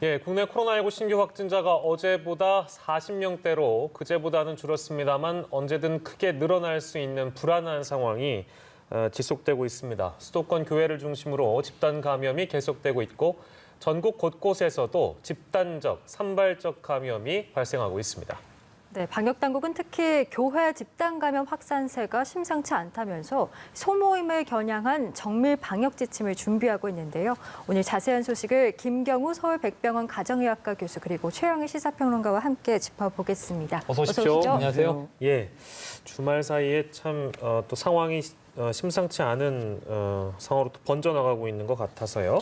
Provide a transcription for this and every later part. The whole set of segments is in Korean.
예, 국내 코로나19 신규 확진자가 어제보다 40명대로 그제보다는 줄었습니다만 언제든 크게 늘어날 수 있는 불안한 상황이 지속되고 있습니다. 수도권 교회를 중심으로 집단 감염이 계속되고 있고 전국 곳곳에서도 집단적, 산발적 감염이 발생하고 있습니다. 네, 방역당국은 특히 교회 집단 감염 확산세가 심상치 않다면서 소모임을 겨냥한 정밀 방역 지침을 준비하고 있는데요. 오늘 자세한 소식을 김경우 서울백병원 가정의학과 교수 그리고 최영희 시사평론가와 함께 짚어보겠습니다. 어서 오십시오. 안녕하세요. 예, 주말 사이에 참 또 상황이 심상치 않은 상황으로 또 번져나가고 있는 것 같아서요.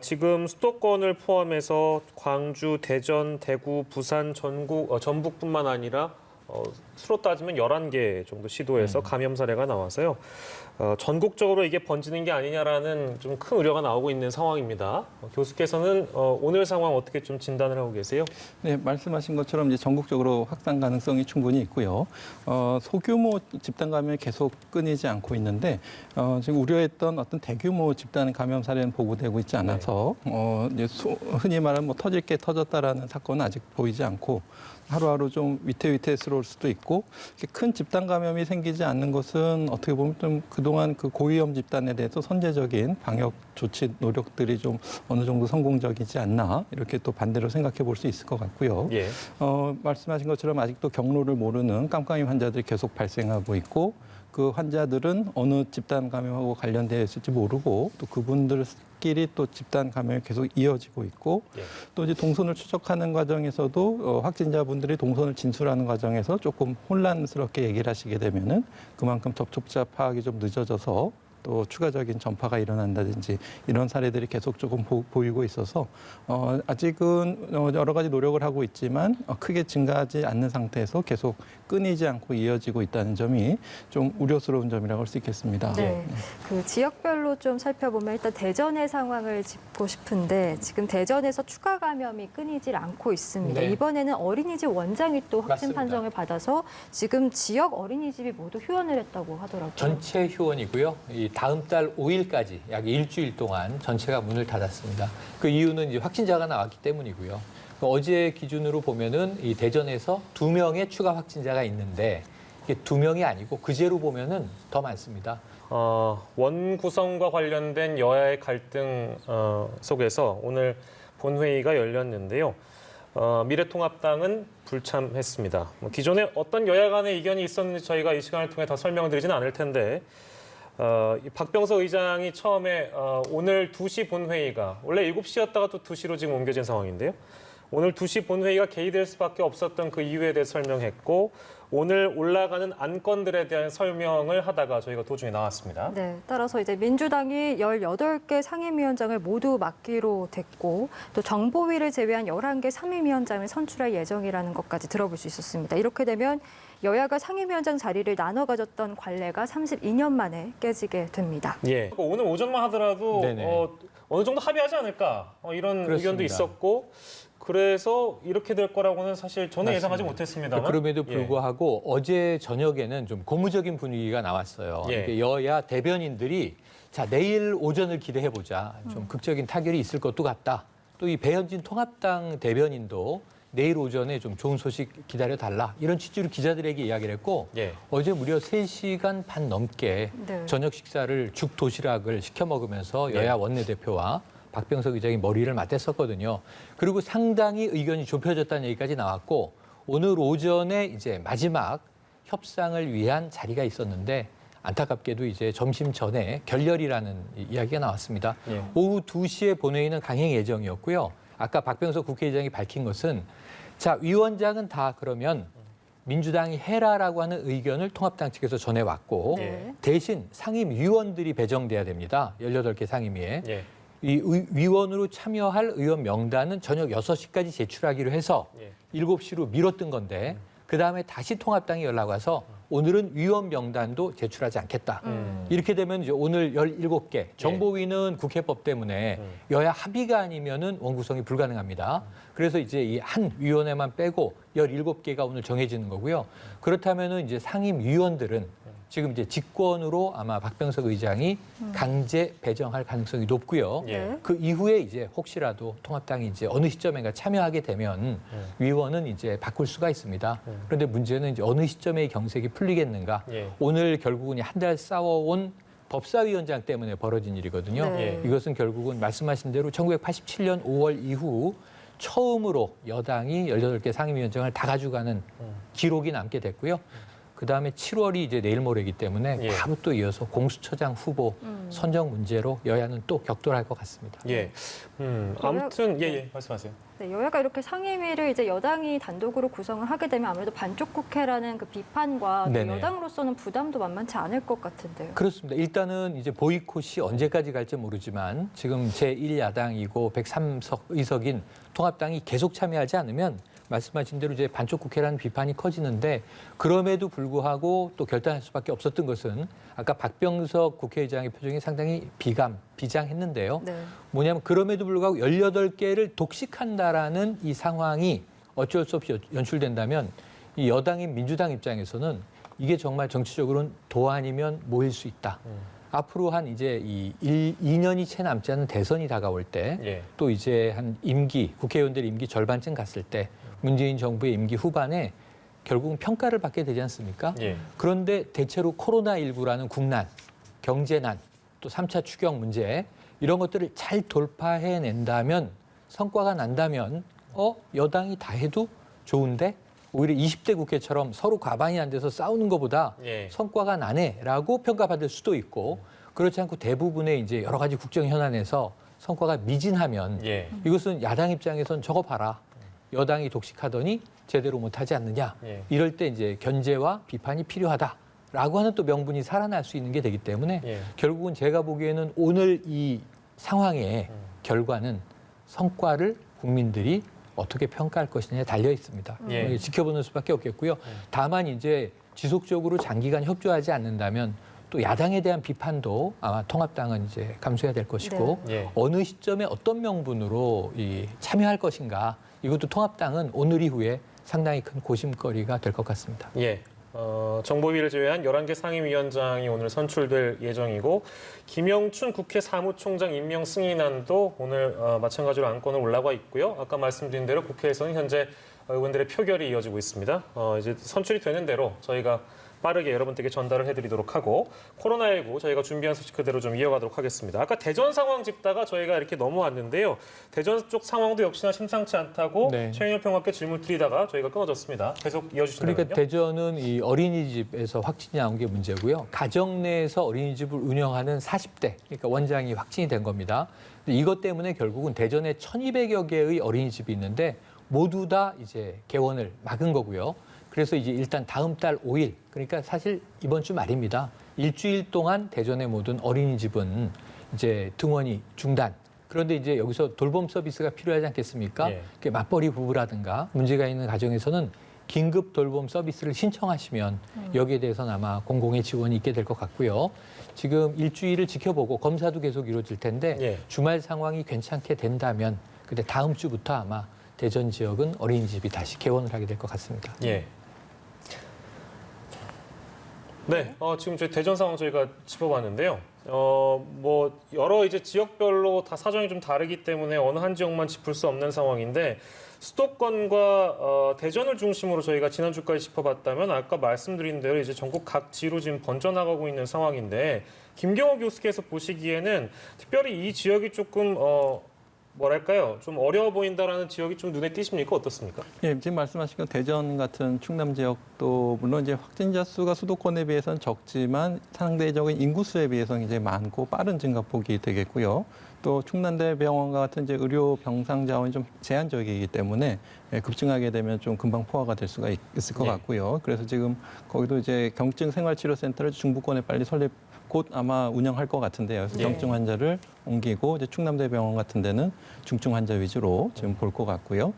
지금 수도권을 포함해서 광주, 대전, 대구, 부산, 전북뿐만 아니라 수로 따지면 11개 정도 시도에서 감염 사례가 나와서요. 전국적으로 이게 번지는 게 아니냐라는 좀 큰 우려가 나오고 있는 상황입니다. 교수께서는 오늘 상황 어떻게 좀 진단을 하고 계세요? 네, 말씀하신 것처럼 이제 전국적으로 확산 가능성이 충분히 있고요. 소규모 집단 감염이 계속 끊이지 않고 있는데 지금 우려했던 어떤 대규모 집단 감염 사례는 보고되고 있지 않아서 이제 흔히 말하는 뭐 터질 게 터졌다라는 사건은 아직 보이지 않고 하루하루 좀 위태위태스러울 수도 있고 큰 집단 감염이 생기지 않는 것은 어떻게 보면 좀 그동안 그 고위험 집단에 대해서 선제적인 방역 조치 노력들이 좀 어느 정도 성공적이지 않나 이렇게 또 반대로 생각해 볼 수 있을 것 같고요. 예. 말씀하신 것처럼 아직도 경로를 모르는 깜깜이 환자들이 계속 발생하고 있고 그 환자들은 어느 집단 감염하고 관련되어 있을지 모르고 또 그분들끼리 또 집단 감염이 계속 이어지고 있고 예. 또 이제 동선을 추적하는 과정에서도 확진자분들이 동선을 진술하는 과정에서 조금 혼란스럽게 얘기를 하시게 되면은 그만큼 접촉자 파악이 좀 늦어져서 또 추가적인 전파가 일어난다든지 이런 사례들이 계속 조금 보이고 있어서 아직은 여러 가지 노력을 하고 있지만 크게 증가하지 않는 상태에서 계속 끊이지 않고 이어지고 있다는 점이 좀 우려스러운 점이라고 할 수 있겠습니다. 네, 그 지역별로 좀 살펴보면 일단 대전의 상황을 짚고 싶은데 지금 대전에서 추가 감염이 끊이질 않고 있습니다. 네. 이번에는 어린이집 원장이 또 확진 맞습니다. 판정을 받아서 지금 지역 어린이집이 모두 휴원을 했다고 하더라고요. 전체 휴원이고요. 이 다음 달 5일까지 약 일주일 동안 전체가 문을 닫았습니다. 그 이유는 이제 확진자가 나왔기 때문이고요. 어제 기준으로 보면은 이 대전에서 2명의 추가 확진자가 있는데 이게 2명이 아니고 그제로 보면은 더 많습니다. 원 구성과 관련된 여야의 갈등 속에서 오늘 본회의가 열렸는데요. 미래통합당은 불참했습니다. 기존에 어떤 여야 간의 의견이 있었는지 저희가 이 시간을 통해 다 설명을 드리지는 않을 텐데 박병석 의장이 처음에 오늘 2시 본회의가 원래 7시였다가 또 2시로 지금 옮겨진 상황인데요. 오늘 2시 본회의가 개의될 수밖에 없었던 그 이유에 대해 설명했고 오늘 올라가는 안건들에 대한 설명을 하다가 저희가 도중에 나왔습니다. 네, 따라서 이제 민주당이 18개 상임위원장을 모두 맡기로 됐고 또 정보위를 제외한 11개 상임위원장을 선출할 예정이라는 것까지 들어볼 수 있었습니다. 이렇게 되면 여야가 상임위원장 자리를 나눠 가졌던 관례가 32년 만에 깨지게 됩니다. 예. 오늘 오전만 하더라도 어느 정도 합의하지 않을까 이런 그렇습니다. 의견도 있었고 그래서 이렇게 될 거라고는 사실 저는 맞습니다. 예상하지 못했습니다만. 그럼에도 불구하고 어제 저녁에는 좀 고무적인 분위기가 나왔어요. 예. 이게 여야 대변인들이 자 내일 오전을 기대해보자. 좀 극적인 타결이 있을 것도 같다. 또 이 배현진 통합당 대변인도 내일 오전에 좀 좋은 소식 기다려달라. 이런 취지로 기자들에게 이야기를 했고 예. 어제 무려 3시간 반 넘게 네. 저녁 식사를 죽 도시락을 시켜 먹으면서 여야 원내대표와 박병석 의장이 머리를 맞댔었거든요. 그리고 상당히 의견이 좁혀졌다는 얘기까지 나왔고 오늘 오전에 이제 마지막 협상을 위한 자리가 있었는데 안타깝게도 이제 점심 전에 결렬이라는 이야기가 나왔습니다. 예. 오후 2시에 본회의는 강행 예정이었고요. 아까 박병석 국회의장이 밝힌 것은 자 위원장은 다 그러면 민주당이 해라라고 하는 의견을 통합당 측에서 전해왔고 네. 대신 상임위원들이 배정돼야 됩니다. 18개 상임위에. 예. 이 위원으로 참여할 의원 명단은 저녁 6시까지 제출하기로 해서 예. 7시로 미뤘던 건데 그다음에 다시 통합당이 연락 와서 오늘은 위원 명단도 제출하지 않겠다. 이렇게 되면 이제 오늘 17개 정보위는 국회법 때문에 여야 합의가 아니면은 원구성이 불가능합니다. 그래서 이제 이 한 위원회만 빼고 17개가 오늘 정해지는 거고요. 그렇다면은 이제 상임위원들은 지금 이제 직권으로 아마 박병석 의장이 강제 배정할 가능성이 높고요. 예. 그 이후에 이제 혹시라도 통합당이 이제 어느 시점인가 참여하게 되면 위원은 이제 바꿀 수가 있습니다. 그런데 문제는 이제 어느 시점에 경색이 풀리겠는가. 예. 오늘 결국은 한 달 싸워온 법사위원장 때문에 벌어진 일이거든요. 네. 이것은 결국은 말씀하신 대로 1987년 5월 이후 처음으로 여당이 18개 상임위원장을 다 가져가는 기록이 남게 됐고요. 그다음에 7월이 이제 내일 모레이기 때문에 예. 바로 또 이어서 공수처장 후보 선정 문제로 여야는 또 격돌할 것 같습니다. 예. 아무튼 예, 말씀하세요. 네, 여야가 이렇게 상임위를 이제 여당이 단독으로 구성을 하게 되면 아무래도 반쪽 국회라는 그 비판과 또 네네. 여당으로서는 부담도 만만치 않을 것 같은데요. 그렇습니다. 일단은 이제 보이콧이 언제까지 갈지 모르지만 지금 제1야당이고 103석 의석인 통합당이 계속 참여하지 않으면 말씀하신 대로 이제 반쪽 국회라는 비판이 커지는데 그럼에도 불구하고 또 결단할 수밖에 없었던 것은 아까 박병석 국회의장의 표정이 상당히 비장했는데요. 네. 뭐냐면 그럼에도 불구하고 18개를 독식한다라는 이 상황이 어쩔 수 없이 연출된다면 이 여당인 민주당 입장에서는 이게 정말 정치적으로는 도안이면 모일 수 있다. 앞으로 한 이제 2년이 채 남지 않은 대선이 다가올 때 또 예. 이제 한 국회의원들 임기 절반쯤 갔을 때 문재인 정부의 임기 후반에 결국은 평가를 받게 되지 않습니까? 예. 그런데 대체로 코로나19라는 국난, 경제난, 또 3차 추경 문제 이런 것들을 잘 돌파해낸다면 성과가 난다면 여당이 다 해도 좋은데 오히려 20대 국회처럼 서로 과반이 안 돼서 싸우는 것보다 예. 성과가 나네라고 평가받을 수도 있고 그렇지 않고 대부분의 이제 여러 가지 국정 현안에서 성과가 미진하면 예. 이것은 야당 입장에선 저거 봐라. 여당이 독식하더니 제대로 못하지 않느냐. 예. 이럴 때 이제 견제와 비판이 필요하다라고 하는 또 명분이 살아날 수 있는 게 되기 때문에 예. 결국은 제가 보기에는 오늘 이 상황의 결과는 성과를 국민들이 어떻게 평가할 것이냐에 달려 있습니다. 예. 지켜보는 수밖에 없겠고요. 다만 이제 지속적으로 장기간 협조하지 않는다면 또 야당에 대한 비판도 아마 통합당은 이제 감수해야 될 것이고 네. 어느 시점에 어떤 명분으로 참여할 것인가 이것도 통합당은 오늘 이후에 상당히 큰 고심거리가 될 것 같습니다. 예. 정보위를 제외한 11개 상임위원장이 오늘 선출될 예정이고 김영춘 국회 사무총장 임명 승인안도 오늘 마찬가지로 안건을 올라가 있고요. 아까 말씀드린 대로 국회에서는 현재 의원들의 표결이 이어지고 있습니다. 이제 선출이 되는 대로 저희가 빠르게 여러분들께 전달을 해드리도록 하고 코로나19 저희가 준비한 소식 그대로 좀 이어가도록 하겠습니다. 아까 대전 상황 짚다가 저희가 이렇게 넘어왔는데요. 대전 쪽 상황도 역시나 심상치 않다고 네. 최인열 평론가께 질문 드리다가 저희가 끊어졌습니다. 계속 이어주시면 그러니까 대전은 이 어린이집에서 확진이 나온 게 문제고요. 가정 내에서 어린이집을 운영하는 40대, 그러니까 원장이 확진이 된 겁니다. 이것 때문에 결국은 대전에 1,200여 개의 어린이집이 있는데 모두 다 이제 개원을 막은 거고요. 그래서 이제 일단 다음 달 5일, 그러니까 사실 이번 주 말입니다. 일주일 동안 대전의 모든 어린이집은 이제 등원이 중단. 그런데 이제 여기서 돌봄 서비스가 필요하지 않겠습니까? 예. 맞벌이 부부라든가 문제가 있는 가정에서는 긴급 돌봄 서비스를 신청하시면 여기에 대해서는 아마 공공의 지원이 있게 될 것 같고요. 지금 일주일을 지켜보고 검사도 계속 이루어질 텐데 예. 주말 상황이 괜찮게 된다면 근데 다음 주부터 아마 대전 지역은 어린이집이 다시 개원을 하게 될 것 같습니다. 예. 네, 지금 저희 대전 상황 저희가 짚어봤는데요. 뭐 여러 이제 지역별로 다 사정이 좀 다르기 때문에 어느 한 지역만 짚을 수 없는 상황인데 수도권과 대전을 중심으로 저희가 지난주까지 짚어봤다면 아까 말씀드린 대로 이제 전국 각 지로 지금 번져나가고 있는 상황인데 김경호 교수께서 보시기에는 특별히 이 지역이 조금 뭐랄까요? 좀 어려워 보인다라는 지역이 좀 눈에 띄십니까? 어떻습니까? 예, 지금 말씀하신 건 대전 같은 충남 지역도 물론 이제 확진자 수가 수도권에 비해서는 적지만 상대적인 인구수에 비해서는 이제 많고 빠른 증가폭이 되겠고요. 또 충남대 병원과 같은 이제 의료 병상 자원이 좀 제한적이기 때문에 급증하게 되면 좀 금방 포화가 될 수가 있을 것 네. 같고요. 그래서 지금 거기도 이제 경증 생활치료센터를 중부권에 빨리 설립 곧 아마 운영할 것 같은데요. 그래서 네. 경증 환자를 옮기고 이제 충남대병원 같은 데는 중증 환자 위주로 지금 볼 것 같고요.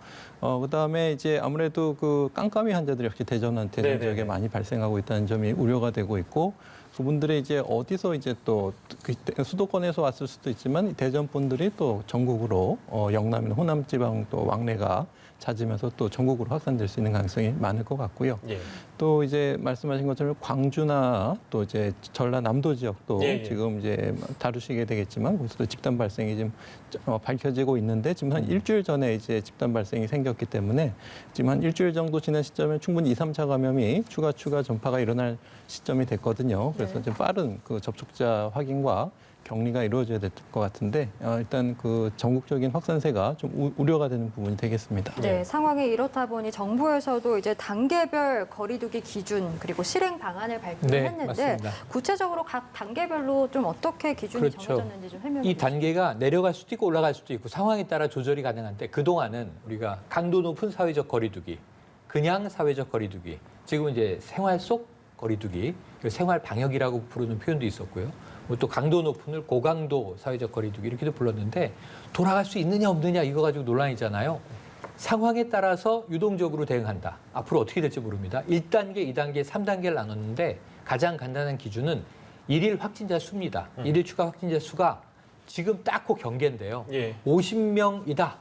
그다음에 이제 아무래도 그 깜깜이 환자들이 역시 대전 네네네. 지역에 많이 발생하고 있다는 점이 우려가 되고 있고 그분들이 이제 어디서 이제 또 수도권에서 왔을 수도 있지만 대전 분들이 또 전국으로 영남이나 호남 지방 또 왕래가 잦으면서 또 전국으로 확산될 수 있는 가능성이 많을 것 같고요. 예. 또 이제 말씀하신 것처럼 광주나 또 이제 전라남도 지역도 예, 예. 지금 이제 다루시게 되겠지만 거기서도 집단 발생이 지금 밝혀지고 있는데 지금 한 일주일 전에 이제 집단 발생이 생겼기 때문에 지금 한 일주일 정도 지난 시점에 충분히 2, 3차 감염이 추가 전파가 일어날 시점이 됐거든요. 그래서 네. 좀 빠른 그 접촉자 확인과 격리가 이루어져야 될 것 같은데 일단 그 전국적인 확산세가 좀 우려가 되는 부분이 되겠습니다. 네, 상황이 이렇다 보니 정부에서도 이제 단계별 거리두기 기준 그리고 실행 방안을 발표했는데 맞습니다. 구체적으로 각 단계별로 좀 어떻게 기준이 그렇죠. 정해졌는지 좀 설명해 이 주시죠. 단계가 내려갈 수도 있고 올라갈 수도 있고 상황에 따라 조절이 가능한데 그동안은 우리가 강도 높은 사회적 거리두기, 그냥 사회적 거리두기, 지금은 이제 생활 속 거리두기, 생활 방역이라고 부르는 표현도 있었고요. 또 강도 높은을 고강도 사회적 거리두기 이렇게도 불렀는데 돌아갈 수 있느냐 없느냐 이거 가지고 논란이잖아요. 상황에 따라서 유동적으로 대응한다. 앞으로 어떻게 될지 모릅니다. 1단계, 2단계, 3단계를 나눴는데 가장 간단한 기준은 일일 확진자 수입니다. 일일 추가 확진자 수가 지금 딱 그 경계인데요. 예. 50명이다.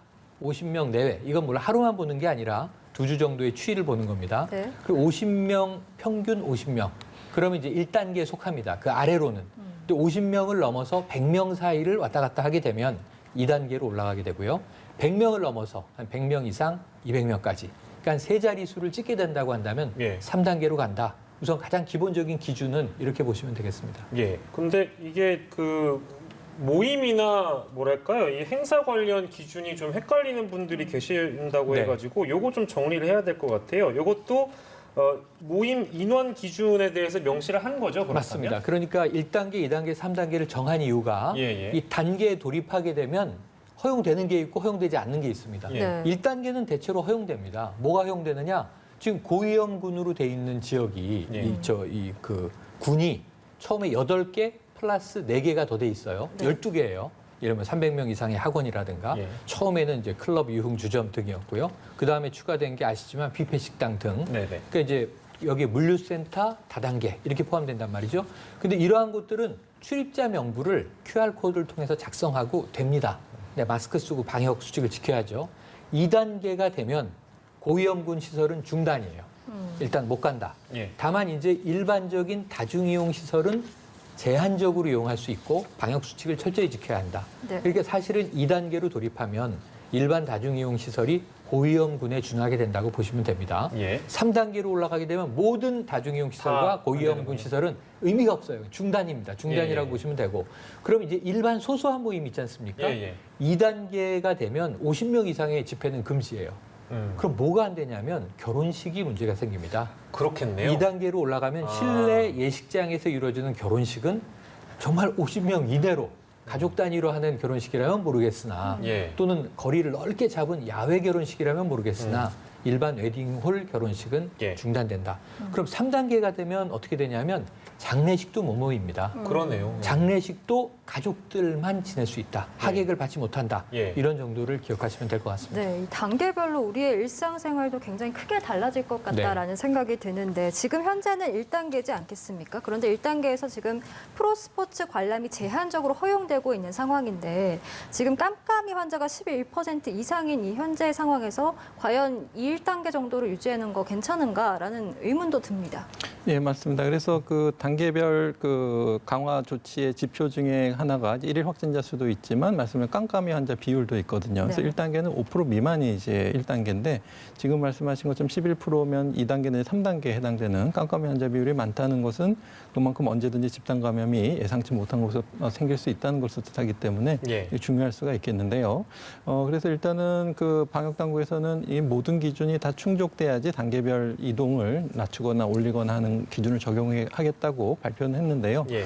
50명 내외. 이건 물론 하루만 보는 게 아니라 2주 정도의 추이를 보는 겁니다. 네. 그 50명, 평균 50명. 그러면 이제 1단계에 속합니다. 그 아래로는. 또 50명을 넘어서 100명 사이를 왔다 갔다 하게 되면 2단계로 올라가게 되고요. 100명을 넘어서 한 100명 이상 200명까지. 그러니까 세 자릿수를 찍게 된다고 한다면 예. 3단계로 간다. 우선 가장 기본적인 기준은 이렇게 보시면 되겠습니다. 예. 근데 이게 그 모임이나 뭐랄까요? 이 행사 관련 기준이 좀 헷갈리는 분들이 계신다고 네. 해가지고 요거 좀 정리를 해야 될 것 같아요. 요것도 모임 인원 기준에 대해서 명시를 한 거죠, 그렇다면? 맞습니다. 그러니까 1단계, 2단계, 3단계를 정한 이유가 예, 예. 이 단계에 돌입하게 되면 허용되는 게 있고 허용되지 않는 게 있습니다. 예. 네. 1단계는 대체로 허용됩니다. 뭐가 허용되느냐? 지금 고위험군으로 돼 있는 지역이 예. 그 군이 처음에 8개 플러스 4개가 더 돼 있어요. 네. 12개예요. 이러면 300명 이상의 학원이라든가 예. 처음에는 이제 클럽, 유흥, 주점 등이었고요. 그 다음에 추가된 게 아시지만 뷔페 식당 등. 네네. 그러니까 이제 여기 물류센터 다단계 이렇게 포함된단 말이죠. 근데 이러한 곳들은 출입자 명부를 QR 코드를 통해서 작성하고 됩니다. 네, 마스크 쓰고 방역 수칙을 지켜야죠. 2단계가 되면 고위험군 시설은 중단이에요. 일단 못 간다. 예. 다만 이제 일반적인 다중이용 시설은 제한적으로 이용할 수 있고 방역 수칙을 철저히 지켜야 한다. 네. 그러니까 사실은 2단계로 돌입하면 일반 다중이용 시설이 고위험군에 준하게 된다고 보시면 됩니다. 예. 3단계로 올라가게 되면 모든 다중이용 시설과 다 안 고위험군 되는군요. 시설은 의미가 없어요. 중단입니다. 중단이라고 예, 예. 보시면 되고. 그럼 이제 일반 소소한 모임 있지 않습니까? 예, 예. 2단계가 되면 50명 이상의 집회는 금지예요. 그럼 뭐가 안 되냐면 결혼식이 문제가 생깁니다. 그렇겠네요. 2단계로 올라가면 아. 실내 예식장에서 이루어지는 결혼식은 정말 50명 이내로 가족 단위로 하는 결혼식이라면 모르겠으나 예. 또는 거리를 넓게 잡은 야외 결혼식이라면 모르겠으나 일반 웨딩홀 결혼식은 예. 중단된다. 그럼 3단계가 되면 어떻게 되냐면 장례식도 못 모입니다. 그러네요. 장례식도 가족들만 지낼 수 있다. 하객을 받지 못한다. 예. 이런 정도를 기억하시면 될 것 같습니다. 네, 이 단계별로 우리의 일상생활도 굉장히 크게 달라질 것 같다라는 생각이 드는데 지금 현재는 1단계지 않겠습니까? 그런데 1단계에서 지금 프로스포츠 관람이 제한적으로 허용되고 있는 상황인데 지금 깜깜이 환자가 11% 이상인 이 현재 상황에서 과연 이 1단계 정도로 유지하는 거 괜찮은가라는 의문도 듭니다. 예, 맞습니다. 그래서 그 단계별 그 강화 조치의 지표 중에 하나가 일일 확진자 수도 있지만 말씀하신 깜깜이 환자 비율도 있거든요. 그래서 네. 1단계는 5% 미만이 이제 1단계인데 지금 말씀하신 것처럼 11%면 2단계 내지 3단계에 해당되는 깜깜이 환자 비율이 많다는 것은 그만큼 언제든지 집단 감염이 예상치 못한 곳에서 생길 수 있다는 것을 뜻하기 때문에 예. 중요할 수가 있겠는데요. 그래서 일단은 그 방역 당국에서는 이 모든 기준이 다 충족돼야지 단계별 이동을 낮추거나 올리거나 하는 기준을 적용하겠다고 발표는 했는데요. 예.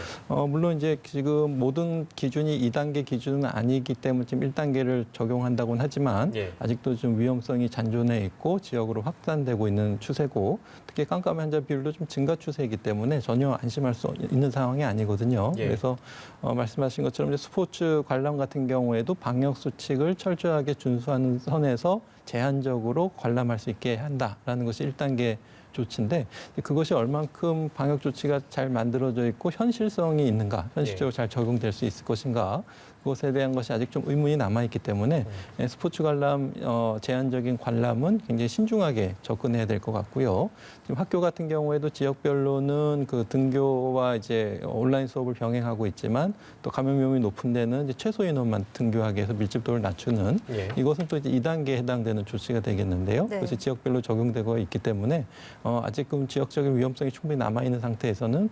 물론 이제 지금 모든 기준이 2단계 기준은 아니기 때문에 지금 1단계를 적용한다고는 하지만 예. 아직도 좀 위험성이 잔존해 있고 지역으로 확산되고 있는 추세고 특히 깜깜이 환자 비율도 좀 증가 추세이기 때문에 전혀 안심할 수 있는 상황이 아니거든요. 예. 그래서 말씀하신 것처럼 이제 스포츠 관람 같은 경우에도 방역 수칙을 철저하게 준수하는 선에서 제한적으로 관람할 수 있게 한다라는 것이 1단계 조치인데 그것이 얼만큼 방역 조치가 잘 만들어져 있고 현실성이 있는가, 현실적으로 잘 적용될 수 있을 것인가, 그것에 대한 것이 아직 좀 의문이 남아있기 때문에 스포츠 관람, 제한적인 관람은 굉장히 신중하게 접근해야 될 것 같고요. 지금 학교 같은 경우에도 지역별로는 그 등교와 이제 온라인 수업을 병행하고 있지만 또 감염 위험이 높은 데는 이제 최소 인원만 등교하게 해서 밀집도를 낮추는 이것은 또 이제 2단계에 해당되는 조치가 되겠는데요. 네. 그것이 지역별로 적용되고 있기 때문에 아직은 지역적인 위험성이 충분히 남아있는 상태에서는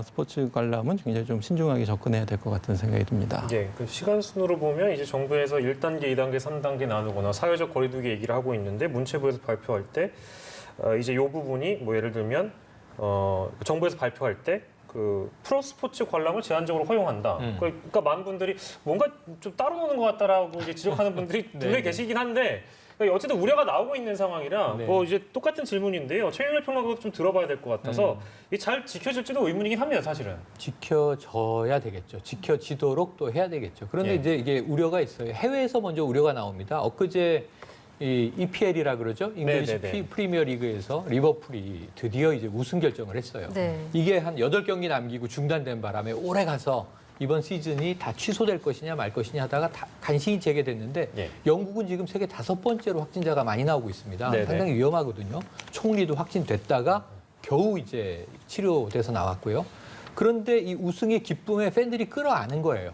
스포츠 관람은 굉장히 좀 신중하게 접근해야 될 것 같은 생각이 듭니다. 예, 그 시간 순으로 보면 이제 정부에서 1단계, 2단계, 3단계 나누거나 사회적 거리두기 얘기를 하고 있는데 문체부에서 발표할 때 이제 이 부분이 뭐 예를 들면 정부에서 발표할 때 그 프로스포츠 관람을 제한적으로 허용한다. 그러니까 많은 분들이 뭔가 좀 따로 노는 것 같다라고 이제 지적하는 분들이 분명히 계시긴 한데 그러니까 어쨌든 우려가 나오고 있는 상황이라 네. 뭐 이제 똑같은 질문인데요. 최영일 평론가도 좀 들어봐야 될 것 같아서 이게 잘 지켜질지도 의문이긴 합니다, 사실은. 지켜져야 되겠죠. 지켜지도록 또 해야 되겠죠. 그런데 예. 이제 이게 우려가 있어요. 해외에서 먼저 우려가 나옵니다. 엊그제 이 EPL이라 그러죠. 잉글리시 네네네. 프리미어 리그에서 리버풀이 드디어 이제 우승 결정을 했어요. 네. 이게 한 8경기 남기고 중단된 바람에 올해 가서 이번 시즌이 다 취소될 것이냐 말 것이냐 하다가 다 간신히 재개됐는데 예. 영국은 지금 세계 5번째로 확진자가 많이 나오고 있습니다. 네네. 상당히 위험하거든요. 총리도 확진됐다가 겨우 이제 치료돼서 나왔고요. 그런데 이 우승의 기쁨에 팬들이 끌어안은 거예요.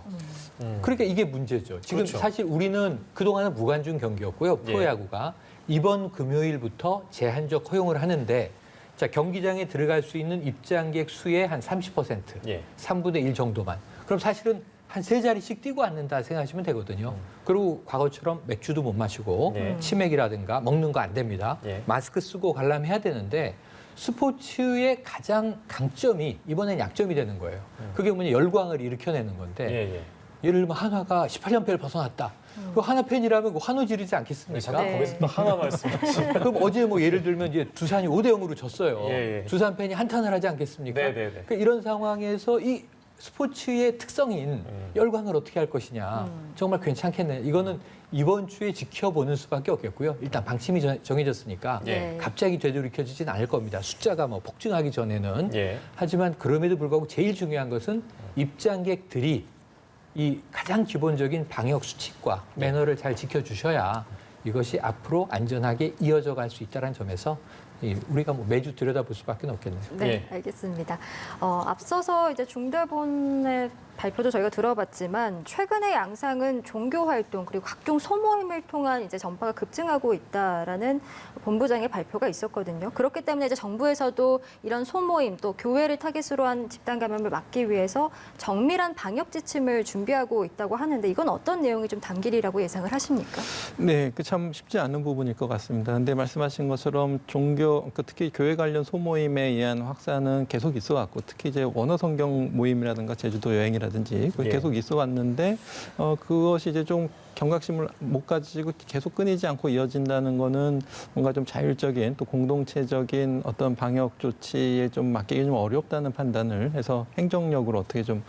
그러니까 이게 문제죠. 지금 그렇죠. 사실 우리는 그동안은 무관중 경기였고요. 예. 프로야구가. 이번 금요일부터 제한적 허용을 하는데 자 경기장에 들어갈 수 있는 입장객 수의 한 30%, 예. 3분의 1 정도만. 그럼 사실은 한 3자리씩 뛰고 앉는다 생각하시면 되거든요. 그리고 과거처럼 맥주도 못 마시고 네. 치맥이라든가 먹는 거 안 됩니다. 예. 마스크 쓰고 관람해야 되는데 스포츠의 가장 강점이 이번엔 약점이 되는 거예요. 그게 뭐냐 열광을 일으켜내는 건데 예, 예. 예를 들면 한화가 18연패를 벗어났다. 그 한화 팬이라면 그 환호 지르지 않겠습니까? 잠깐 네. 거기서 또 하나 말씀하시죠. 그럼 어제 뭐 예를 들면 이제 두산이 5대0으로 졌어요. 예, 예. 두산 팬이 한탄을 하지 않겠습니까? 네, 네, 네. 그러니까 이런 상황에서 이 스포츠의 특성인 열광을 어떻게 할 것이냐. 정말 괜찮겠네. 이거는 이번 주에 지켜보는 수밖에 없겠고요. 일단 방침이 정해졌으니까 예. 갑자기 되돌이켜지진 않을 겁니다. 숫자가 뭐 폭증하기 전에는. 예. 하지만 그럼에도 불구하고 제일 중요한 것은 입장객들이 이 가장 기본적인 방역 수칙과 매너를 잘 지켜주셔야 이것이 앞으로 안전하게 이어져 갈 수 있다는 점에서 우리가 뭐 매주 들여다볼 수밖에 없겠네요. 네, 예. 알겠습니다. 앞서서 이제 중대본의 발표도 저희가 들어봤지만 최근의 양상은 종교 활동 그리고 각종 소모임을 통한 이제 전파가 급증하고 있다라는 본부장의 발표가 있었거든요. 그렇기 때문에 이제 정부에서도 이런 소모임 또 교회를 타깃으로 한 집단 감염을 막기 위해서 정밀한 방역 지침을 준비하고 있다고 하는데 이건 어떤 내용이 좀 담기리라고 예상을 하십니까? 네, 그 참 쉽지 않은 부분일 것 같습니다. 근데 말씀하신 것처럼 종교, 특히 교회 관련 소모임에 의한 확산은 계속 있어 왔고, 특히 이제 원어 성경 모임이라든가 제주도 여행이라든지 예. 계속 있어 왔는데, 그것이 이제 좀 경각심을 못 가지고 계속 끊이지 않고 이어진다는 거는 뭔가 좀 자율적인 또 공동체적인 어떤 방역 조치에 좀 맡기기 좀 어렵다는 판단을 해서 행정력으로 어떻게 좀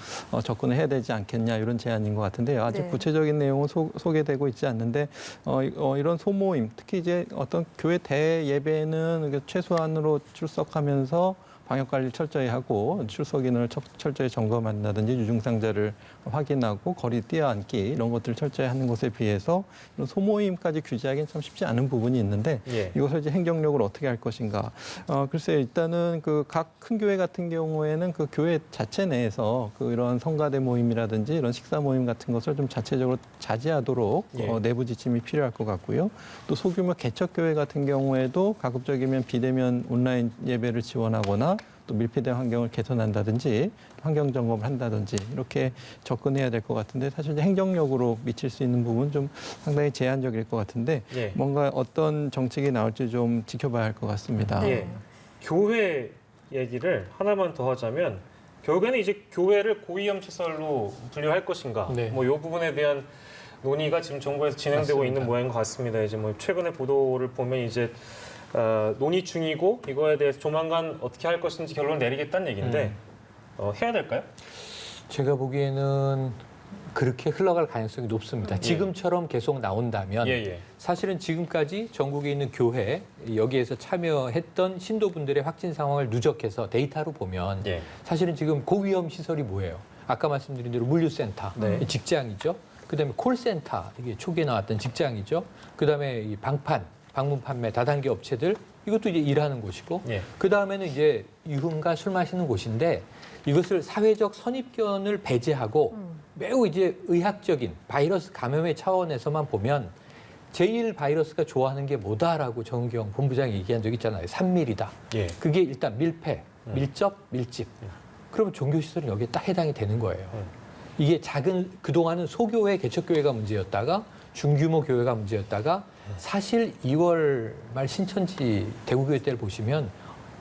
접근을 해야 되지 않겠냐 이런 제안인 것 같은데요. 아직 네. 구체적인 내용은 소개되고 있지 않는데 이런 소모임, 특히 이제 어떤 교회 대예배는 최소한으로 출석하면서 방역 관리를 철저히 하고 출석인을 철저히 점검한다든지 유증상자를 확인하고 거리 뛰어앉기 이런 것들을 철저히 하는 것에 비해서 이런 소모임까지 규제하기는 참 쉽지 않은 부분이 있는데 예. 이것을 이제 행정력으로 어떻게 할 것인가. 글쎄요, 일단은 그 각 큰 교회 같은 경우에는 그 교회 자체 내에서 그 이런 성가대 모임이라든지 이런 식사 모임 같은 것을 좀 자체적으로 자제하도록 예. 내부 지침이 필요할 것 같고요. 또 소규모 개척 교회 같은 경우에도 가급적이면 비대면 온라인 예배를 지원하거나 또 밀폐된 환경을 개선한다든지 환경 점검을 한다든지 이렇게 접근해야 될 것 같은데 사실 이제 행정력으로 미칠 수 있는 부분 좀 상당히 제한적일 것 같은데 예. 뭔가 어떤 정책이 나올지 좀 지켜봐야 할 것 같습니다. 네. 예. 교회 얘기를 하나만 더 하자면 결국에는 이제 교회를 고위험시설로 분류할 것인가 네. 뭐 이 부분에 대한 논의가 지금 정부에서 진행되고 맞습니다. 있는 모양인 것 같습니다. 이제 뭐 최근의 보도를 보면 이제 논의 중이고 이거에 대해서 조만간 어떻게 할 것인지 결론을 내리겠다는 얘기인데 해야 될까요? 제가 보기에는 그렇게 흘러갈 가능성이 높습니다. 지금처럼 계속 나온다면 예, 예. 사실은 지금까지 전국에 있는 교회 여기에서 참여했던 신도분들의 확진 상황을 누적해서 데이터로 보면 예. 사실은 지금 고위험 시설이 뭐예요? 아까 말씀드린 대로 물류센터, 네. 직장이죠. 그다음에 콜센터, 이게 초기에 나왔던 직장이죠. 그다음에 이 방판, 방문 판매, 다단계 업체들 이것도 이제 일하는 곳이고 예. 그다음에는 이제 유흥가 술 마시는 곳인데 이것을 사회적 선입견을 배제하고 매우 이제 의학적인 바이러스 감염의 차원에서만 보면 제일 바이러스가 좋아하는 게 뭐다라고 정은경 본부장이 얘기한 적 있잖아요. 3밀이다. 예. 그게 일단 밀폐, 밀접, 밀집. 그러면 종교시설은 여기에 딱 해당이 되는 거예요. 이게 작은 그동안은 소교회, 개척교회가 문제였다가 중규모 교회가 문제였다가 사실 2월 말 신천지 대구교회 때를 보시면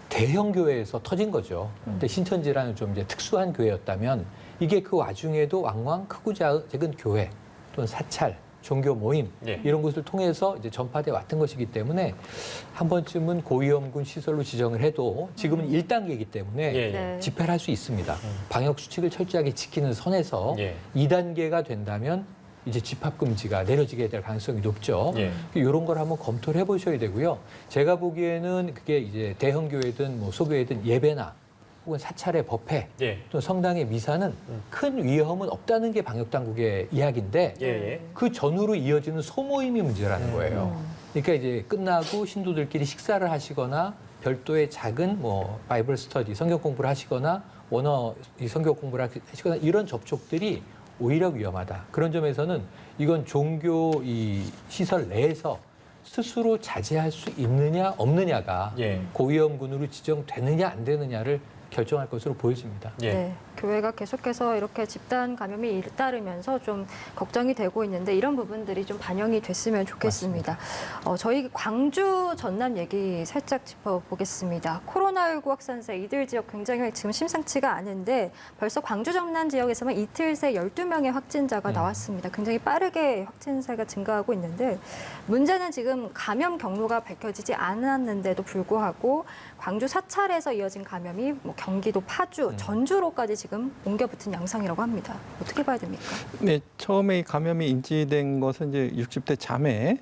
대형 교회에서 터진 거죠. 근데 신천지라는 좀 이제 특수한 교회였다면 이게 그 와중에도 왕왕 크고 작은 교회 또는 사찰, 종교 모임 예. 이런 것을 통해서 이제 전파돼 왔던 것이기 때문에 한 번쯤은 고위험군 시설로 지정을 해도 지금은 1단계이기 때문에 예, 예. 네. 집회를 할 수 있습니다. 방역 수칙을 철저하게 지키는 선에서 예. 2단계가 된다면 이제 집합 금지가 내려지게 될 가능성이 높죠. 예. 이런 걸 한번 검토를 해보셔야 되고요. 제가 보기에는 그게 이제 대형 교회든 뭐 소교회든 예배나 혹은 사찰의 법회 예. 또 성당의 미사는 큰 위험은 없다는 게 방역 당국의 이야기인데 예, 예. 그 전후로 이어지는 소모임이 문제라는 거예요. 그러니까 이제 끝나고 신도들끼리 식사를 하시거나 별도의 작은 뭐 바이블 스터디 성경 공부를 하시거나 원어 이 성경 공부를 하시거나 이런 접촉들이 오히려 위험하다. 그런 점에서는 이건 종교 이 시설 내에서 스스로 자제할 수 있느냐 없느냐가 예. 고위험군으로 지정되느냐 안 되느냐를 결정할 것으로 보여집니다. 예. 네, 교회가 계속해서 이렇게 집단 감염이 잇따르면서 좀 걱정이 되고 있는데 이런 부분들이 좀 반영이 됐으면 좋겠습니다. 저희 광주 전남 얘기 살짝 짚어보겠습니다. 코로나19 확산세 이들 지역 굉장히 지금 심상치가 않은데 벌써 광주 전남 지역에서만 이틀 새 12명의 확진자가 나왔습니다. 굉장히 빠르게 확진세가 증가하고 있는데 문제는 지금 감염 경로가 밝혀지지 않았는데도 불구하고 광주 사찰에서 이어진 감염이 뭐 경기도 파주, 전주로까지 지금 옮겨붙은 양상이라고 합니다. 어떻게 봐야 됩니까? 네, 처음에 이 감염이 인지된 것은 이제 60대 자매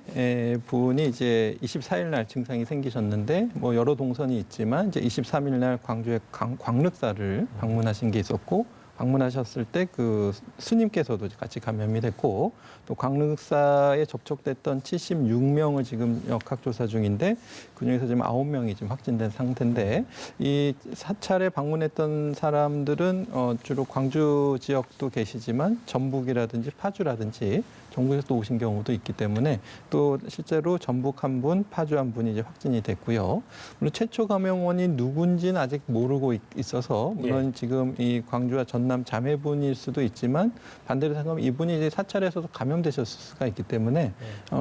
분이 이제 24일 날 증상이 생기셨는데 뭐 여러 동선이 있지만 이제 23일 날 광주의 광륵사를 방문하신 게 있었고 방문하셨을 때 그 스님께서도 같이 감염이 됐고 또 광릉사에 접촉됐던 76명을 지금 역학조사 중인데 그중에서 지금 9명이 지금 확진된 상태인데 이 사찰에 방문했던 사람들은 주로 광주 지역도 계시지만 전북이라든지 파주라든지 전국에서 또 오신 경우도 있기 때문에 또 실제로 전북 한 분, 파주 한 분이 이제 확진이 됐고요. 물론 최초 감염원이 누군지는 아직 모르고 있어서 물론 지금 이 광주와 전남 자매분일 수도 있지만 반대로 생각하면 이분이 이제 사찰에서도 감염되셨을 수가 있기 때문에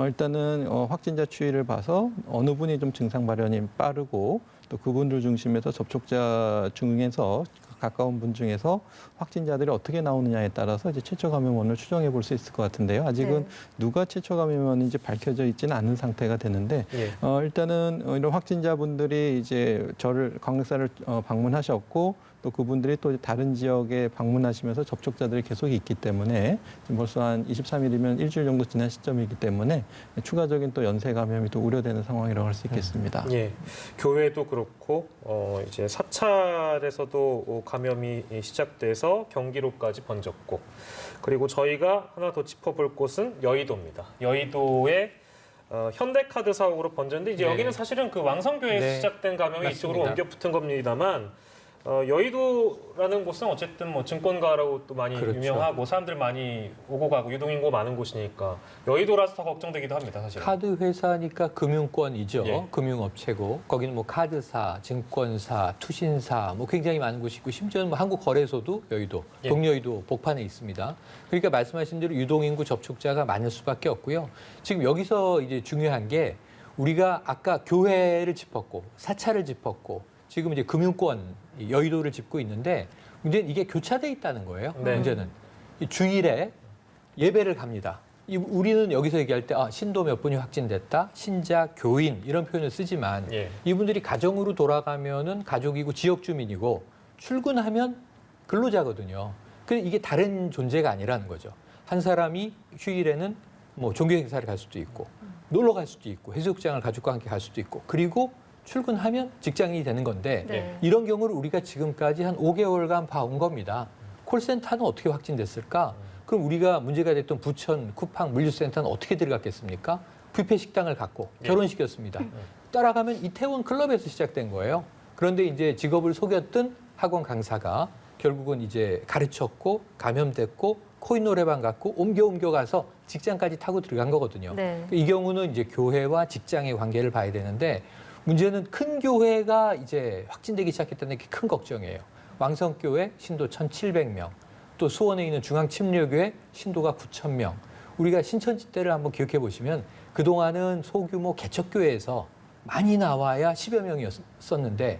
일단은 확진자 추이를 봐서 어느 분이 좀 증상 발현이 빠르고 또 그분들 중심에서 접촉자 중에서 가까운 분 중에서 확진자들이 어떻게 나오느냐에 따라서 이제 최초 감염원을 추정해 볼 수 있을 것 같은데요. 아직은 네. 누가 최초 감염원인지 밝혀져 있지는 않은 상태가 되는데 예. 일단은 이런 확진자분들이 이제 광릉사를 방문하셨고 또 그분들이 또 다른 지역에 방문하시면서 접촉자들이 계속 있기 때문에 지금 벌써 한 23일이면 일주일 정도 지난 시점이기 때문에 추가적인 또 연쇄 감염이 또 우려되는 상황이라고 할 수 있겠습니다. 예, 교회도 그렇고 이제 사찰에서도 감염이 시작돼서 경기로까지 번졌고 그리고 저희가 하나 더 짚어볼 곳은 여의도입니다. 여의도의 현대카드 사옥으로 번졌는데 이제 네. 여기는 사실은 그 왕성교회에서 네. 시작된 감염이 맞습니다. 이쪽으로 옮겨 붙은 겁니다만 여의도라는 곳은 어쨌든 뭐 증권가라고 또 많이 그렇죠. 유명하고 사람들 많이 오고 가고 유동인구 많은 곳이니까 여의도라서 더 걱정되기도 합니다, 사실. 카드 회사니까 금융권이죠. 예. 금융업체고 거기는 뭐 카드사, 증권사, 투신사 뭐 굉장히 많은 곳이 있고 심지어는 뭐 한국거래소도 여의도, 예. 동여의도 복판에 있습니다. 그러니까 말씀하신 대로 유동인구 접촉자가 많을 수밖에 없고요. 지금 여기서 이제 중요한 게 우리가 아까 교회를 짚었고 사찰을 짚었고 지금 이제 금융권 여의도를 짚고 있는데 문제는 이게 교차돼 있다는 거예요. 네. 문제는 이 주일에 예배를 갑니다. 우리는 여기서 얘기할 때 신도 몇 분이 확진됐다, 신자, 교인 이런 표현을 쓰지만 예. 이분들이 가정으로 돌아가면은 가족이고 지역 주민이고 출근하면 근로자거든요. 그래서 이게 다른 존재가 아니라는 거죠. 한 사람이 휴일에는 뭐 종교 행사를 갈 수도 있고 놀러 갈 수도 있고 해수욕장을 가족과 함께 갈 수도 있고 그리고 출근하면 직장인이 되는 건데 네. 이런 경우를 우리가 지금까지 한 5개월간 봐온 겁니다. 콜센터는 어떻게 확진됐을까? 그럼 우리가 문제가 됐던 부천, 쿠팡, 물류센터는 어떻게 들어갔겠습니까? 뷔페 식당을 갖고 결혼시켰습니다. 따라가면 이태원 클럽에서 시작된 거예요. 그런데 이제 직업을 속였던 학원 강사가 결국은 이제 가르쳤고 감염됐고 코인 노래방 갔고 옮겨가서 직장까지 타고 들어간 거거든요. 네. 이 경우는 이제 교회와 직장의 관계를 봐야 되는데 문제는 큰 교회가 이제 확진되기 시작했다는 게 큰 걱정이에요. 왕성교회 신도 1,700명, 또 수원에 있는 중앙침례교회 신도가 9,000명. 우리가 신천지 때를 한번 기억해 보시면 그동안은 소규모 개척교회에서 많이 나와야 10여 명이었었는데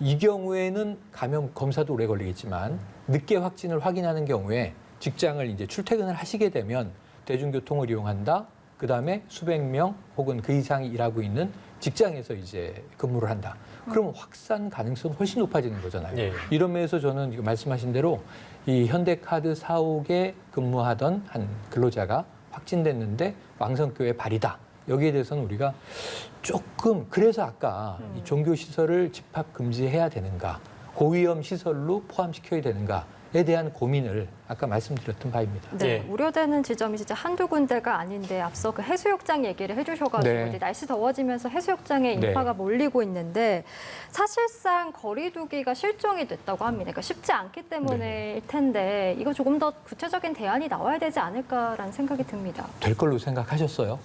이 경우에는 감염 검사도 오래 걸리겠지만 늦게 확진을 확인하는 경우에 직장을 이제 출퇴근을 하시게 되면 대중교통을 이용한다. 그다음에 수백 명 혹은 그 이상이 일하고 있는 직장에서 이제 근무를 한다. 그러면 확산 가능성은 훨씬 높아지는 거잖아요. 예. 이런 면에서 저는 지금 말씀하신 대로 이 현대카드 사옥에 근무하던 한 근로자가 확진됐는데 왕성교회 발이다. 여기에 대해서는 우리가 조금 그래서 아까 이 종교시설을 집합 금지해야 되는가, 고위험 시설로 포함시켜야 되는가에 대한 고민을 아까 말씀드렸던 바입니다. 네, 예. 우려되는 지점이 진짜 한두 군데가 아닌데 앞서 그 해수욕장 얘기를 해주셔가지고 네. 이제 날씨 더워지면서 해수욕장에 네. 인파가 몰리고 있는데 사실상 거리두기가 실종이 됐다고 합니다. 그러니까 쉽지 않기 때문일 텐데 이거 조금 더 구체적인 대안이 나와야 되지 않을까라는 생각이 듭니다. 될 걸로 생각하셨어요?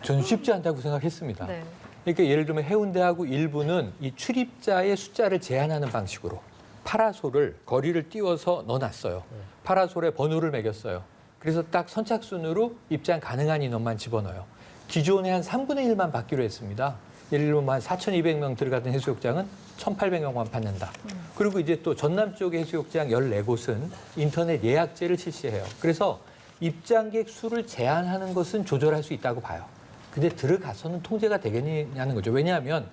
저는 쉽지 않다고 생각했습니다. 네. 그러니까 예를 들면 해운대하고 일부는 이 출입자의 숫자를 제한하는 방식으로 파라솔을 거리를 띄워서 넣어놨어요. 파라솔에 번호를 매겼어요. 그래서 딱 선착순으로 입장 가능한 인원만 집어넣어요. 기존에 한 3분의 1만 받기로 했습니다. 예를 들면 한 4,200명 들어가던 해수욕장은 1,800명만 받는다. 그리고 이제 또 전남 쪽 해수욕장 14곳은 인터넷 예약제를 실시해요. 그래서 입장객 수를 제한하는 것은 조절할 수 있다고 봐요. 근데 들어가서는 통제가 되겠냐는 거죠. 왜냐하면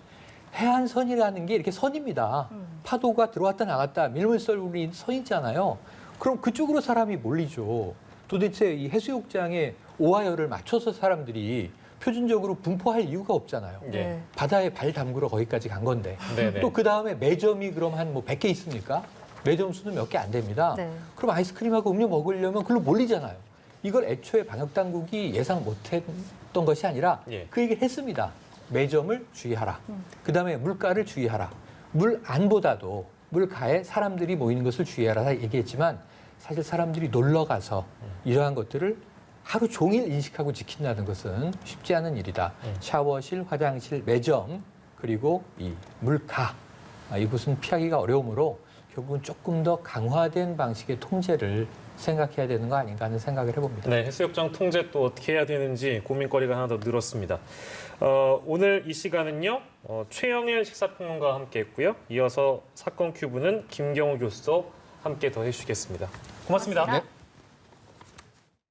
해안선이라는 게 이렇게 선입니다. 파도가 들어왔다 나갔다 밀물썰이 서 있잖아요. 그럼 그쪽으로 사람이 몰리죠. 도대체 이 해수욕장에 오하열을 맞춰서 사람들이 표준적으로 분포할 이유가 없잖아요. 예. 바다에 발 담그러 거기까지 간 건데. 네네. 또 그 다음에 매점이 그럼 한 뭐 100개 있습니까? 매점 수는 몇 개 안 됩니다. 네. 그럼 아이스크림하고 음료 먹으려면 글로 몰리잖아요. 이걸 애초에 방역당국이 예상 못했던 것이 아니라 예. 그 얘기를 했습니다. 매점을 주의하라. 그다음에 물가를 주의하라. 물 안보다도 물가에 사람들이 모이는 것을 주의하라 얘기했지만 사실 사람들이 놀러 가서 이러한 것들을 하루 종일 인식하고 지킨다는 것은 쉽지 않은 일이다. 샤워실, 화장실, 매점 그리고 이 물가 이곳은 피하기가 어려우므로 결국은 조금 더 강화된 방식의 통제를 생각해야 되는 거 아닌가 하는 생각을 해봅니다. 네, 해수욕장 통제 또 어떻게 해야 되는지 고민거리가 하나 더 늘었습니다. 오늘 이 시간은요, 최영일 식사평론가와 함께했고요. 이어서 사건 큐브는 김경호 교수도 함께 더 해주시겠습니다. 고맙습니다. 고맙습니다. 네.